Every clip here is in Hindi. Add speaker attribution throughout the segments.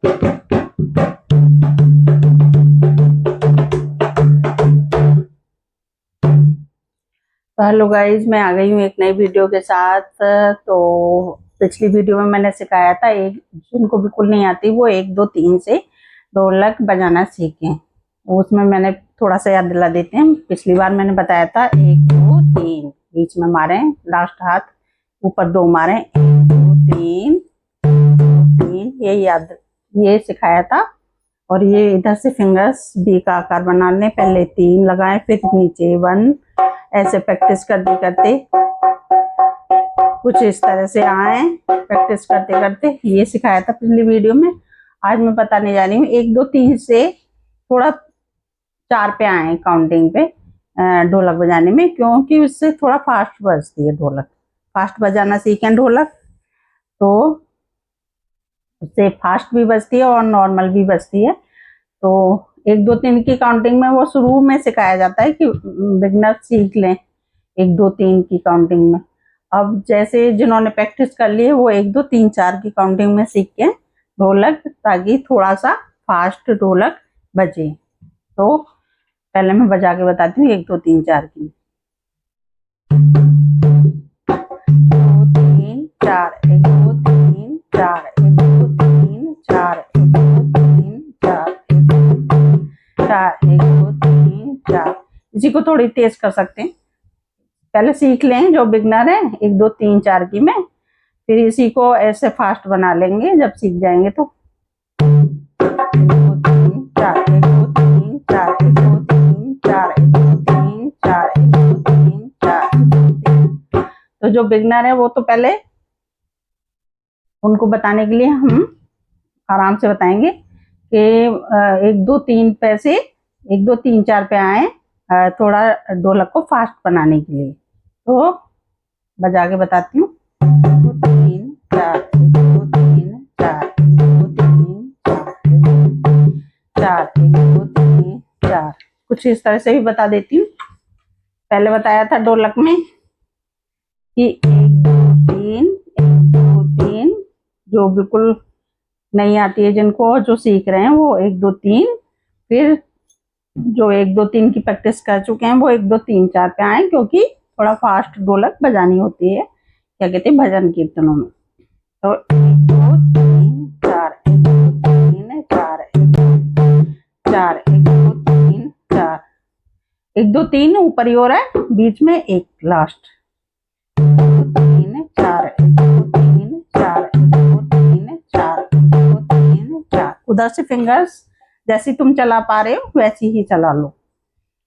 Speaker 1: तो हेलो गाइज, मैं आ गई हूँ एक नई वीडियो के साथ। तो पिछली वीडियो में मैंने सिखाया था, एक जिनको बिल्कुल नहीं आती वो 1 2 3 से ढोलक बजाना सीखें। उसमें मैंने थोड़ा सा याद दिला देते हैं। पिछली बार मैंने बताया था 1 2 3 बीच में मारे, लास्ट हाथ ऊपर 2 मारे, 1 2 3 3, ये सिखाया था। और ये इधर से फिंगर्स बी का आकार बना लें, पहले 3 लगाएं फिर नीचे 1, ऐसे प्रैक्टिस करते करते कुछ इस तरह से आए। प्रैक्टिस करते करते ये सिखाया था पिछली वीडियो में। आज मैं बताने जा रही हूँ 1 2 3 से थोड़ा 4 पे आए काउंटिंग पे ढोलक बजाने में, क्योंकि उससे थोड़ा फास्ट बजती है ढोलक। फास्ट बजाना सीखें ढोलक तो उससे फास्ट भी बजती है और नॉर्मल भी बजती है। तो 1 2 3 की काउंटिंग में वो शुरू में सिखाया जाता है कि बिगनर सीख लें 1 2 3 की काउंटिंग में। अब जैसे जिन्होंने प्रैक्टिस कर ली है वो 1 2 3 4 की काउंटिंग में सीख के ढोलक, ताकि थोड़ा सा फास्ट ढोलक बजे। तो पहले मैं बजा के बताती हूँ 1 2 3 4 की। 2 3 4, 1 2 3 4, 1 2 3 4, 1 2 3 4, 1 2 4, 1 2 3 4। इसी को थोड़ी तेज कर सकते हैं। पहले सीख लें जो बिगनर है 1 2 3 4 की में, फिर इसी को ऐसे फास्ट बना लेंगे जब सीख जाएंगे। तो 1 2 3 4, 1 2 3 4, 1 2 3 4, 1 2 3 4, 1 2 3 4, 1 2 3। तो जो बिगनर है वो तो पहले उनको बताने के लिए हम आराम से बताएंगे कि 1 2 3 पे से 1 2 3 4 पे आए, थोड़ा ढोलक को फास्ट बनाने के लिए। तो बजा के बताती हूँ। 2 3 4, 1 2 3 4, 1 2 3 4, 1 2 3 4। कुछ इस तरह से भी बता देती हूँ। पहले बताया था ढोलक में कि 1 2 3 1 2 3, जो बिल्कुल नहीं आती है जिनको, जो सीख रहे हैं वो 1 2 3, फिर जो 1 2 3 की प्रैक्टिस कर चुके हैं वो 1 2 3 4 पे आए, क्योंकि थोड़ा फास्ट ढोलक बजानी होती है, क्या कहते हैं, भजन कीर्तनों में। तो 1 2 3 4, 1 2 3 4, 1 2 4, 1 2 3 4, 1 2 3 ऊपर ही हो रहा है, बीच में एक लास्ट 1 2 3 4, 1 2 3 4, 1 2 3 4, 1 2 3 4। उधर से फिंगर्स जैसी तुम चला पा रहे हो वैसी ही चला लो।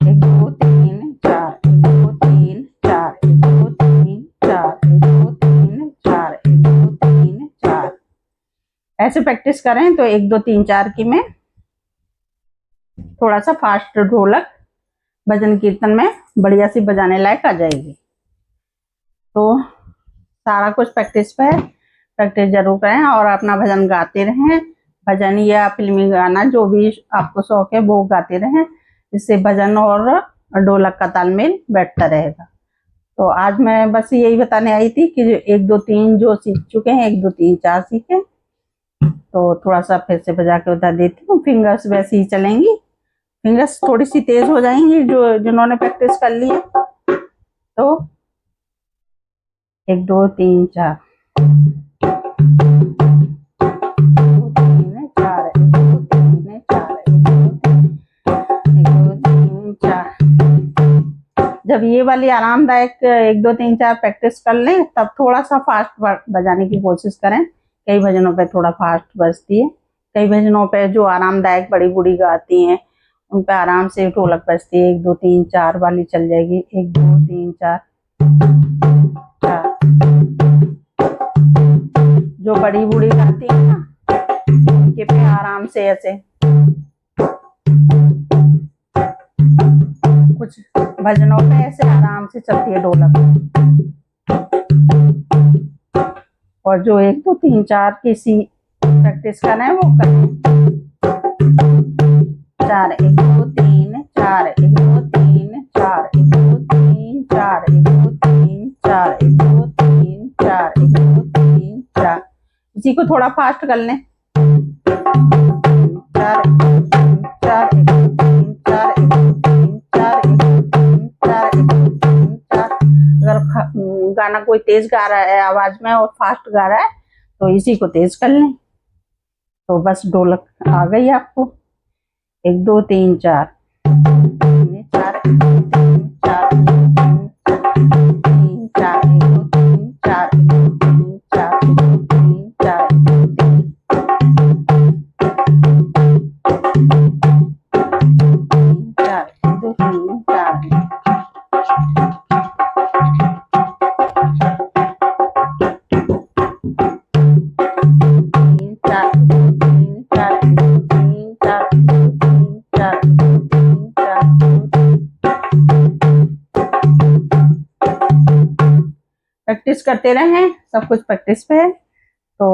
Speaker 1: 1 2 3 4, 1 2 3 4, 1 2 3 4, 1 2 3 4, 1 2 3 4। ऐसे प्रैक्टिस करें तो 1 2 3 4 की में थोड़ा सा फास्ट ढोलक भजन कीर्तन में बढ़िया सी बजाने लायक आ जाएगी। तो सारा कुछ प्रैक्टिस पे है, प्रैक्टिस जरूर करें और अपना भजन गाते रहें। भजन या फिल्मी गाना जो भी आपको शौक है वो गाते रहें, इससे भजन और ढोलक का तालमेल बैठता रहेगा। तो आज मैं बस यही बताने आई थी कि 1 2 3 जो सीख चुके हैं 1 2 3 4 सीखे, तो थोड़ा सा फिर से बजा के बता देती हूँ। फिंगर्स वैसे ही चलेंगी, फिंगर्स थोड़ी सी तेज हो जाएंगी जो जिन्होंने प्रैक्टिस कर ली है। तो 1 2 3 4, 2 3 4, 1 2 3 4, 1 2 3 4। जब ये वाली आरामदायक 1 2 3 4 प्रैक्टिस कर लें तब थोड़ा सा फास्ट बजाने की कोशिश करें। कई भजनों पे थोड़ा फास्ट बजती है, कई भजनों पे जो आरामदायक बड़ी बूढ़ी गाती हैं उन पे आराम से ढोलक बजती है। 1 2 3 4 वाली चल जाएगी, 1 2 3 4 4। जो बड़ी बूढ़ी गाती है ना उनके पे आराम से ऐसे, कुछ भजनों पे ऐसे आराम से चलती है ढोलक। और जो 1 2 3 4 की सी प्रैक्टिस कर रहे हैं वो करें। 4 1 2 3 4, 1 2 3 4, 1 2 3 4, 1 2 3 4, 1 2 3 4, 1 2 3 4। इसी को थोड़ा फास्ट कर लें। चार, चार, चार, चार, चार, चार। अगर गाना कोई तेज गा रहा है आवाज में और फास्ट गा रहा है तो इसी को तेज कर लें। तो बस ढोलक आ गई आपको। 1 2 3 4, 4 3 4, 3 4, 1 2 3 4, 3 4, 3 4, 3 4, 3 4। प्रैक्टिस करते रहे, सब कुछ प्रैक्टिस पे है। तो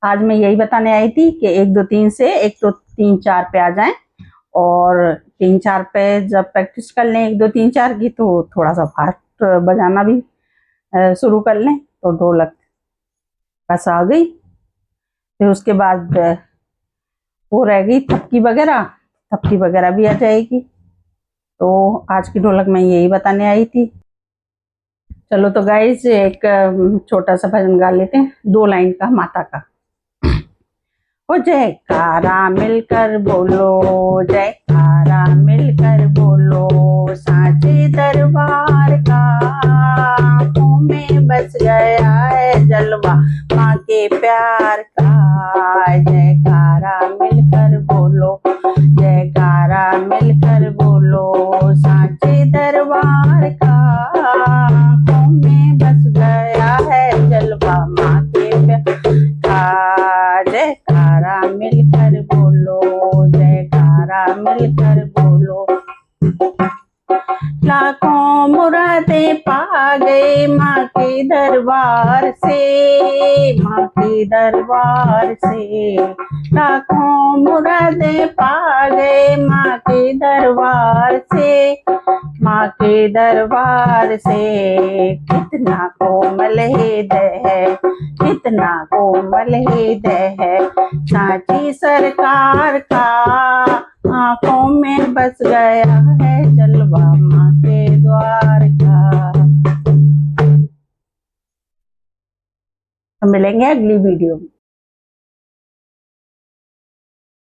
Speaker 1: आज मैं यही बताने आई थी कि 1 2 3 से 1 2 3 4 पे आ जाएं, और 3 4 पे जब प्रैक्टिस कर लें 1 2 3 4 की, तो थोड़ा सा फास्ट बजाना भी शुरू कर लें। तो ढोलक बस आ गई। फिर उसके बाद वो रह गई थपकी वगैरह, थपकी वगैरह भी आ जाएगी। तो आज की ढोलक मैं यही बताने आई थी। चलो तो गाइस एक छोटा सा भजन गा लेते हैं, 2 लाइन का माता का। ओ जयकारा मिलकर बोलो, जयकारा मिलकर बोलो, सांचे दरबार का आँखों में बस गया है जलवा माँ के प्यार का। जयकारा मिलकर बोलो, जयकारा मिलकर बोलो, सांचे दरबार का आँखों में बस गया है जलवा माँ के प्यार का। जयकारा मिलकर बोलो, जयकारा मिलकर बोलो, लाखों मुरादें पा गए माँ के दरबार से, माँ के दरबार से। लाखों मुरादें पा गए माँ के दरबार से, माँ के दरबार से। कितना कोमल हृदय है, कितना कोमल हृदय है, सांची सरकार का आँखों में बस गया है जलवा माँ के द्वार का। तो मिलेंगे अगली वीडियो में।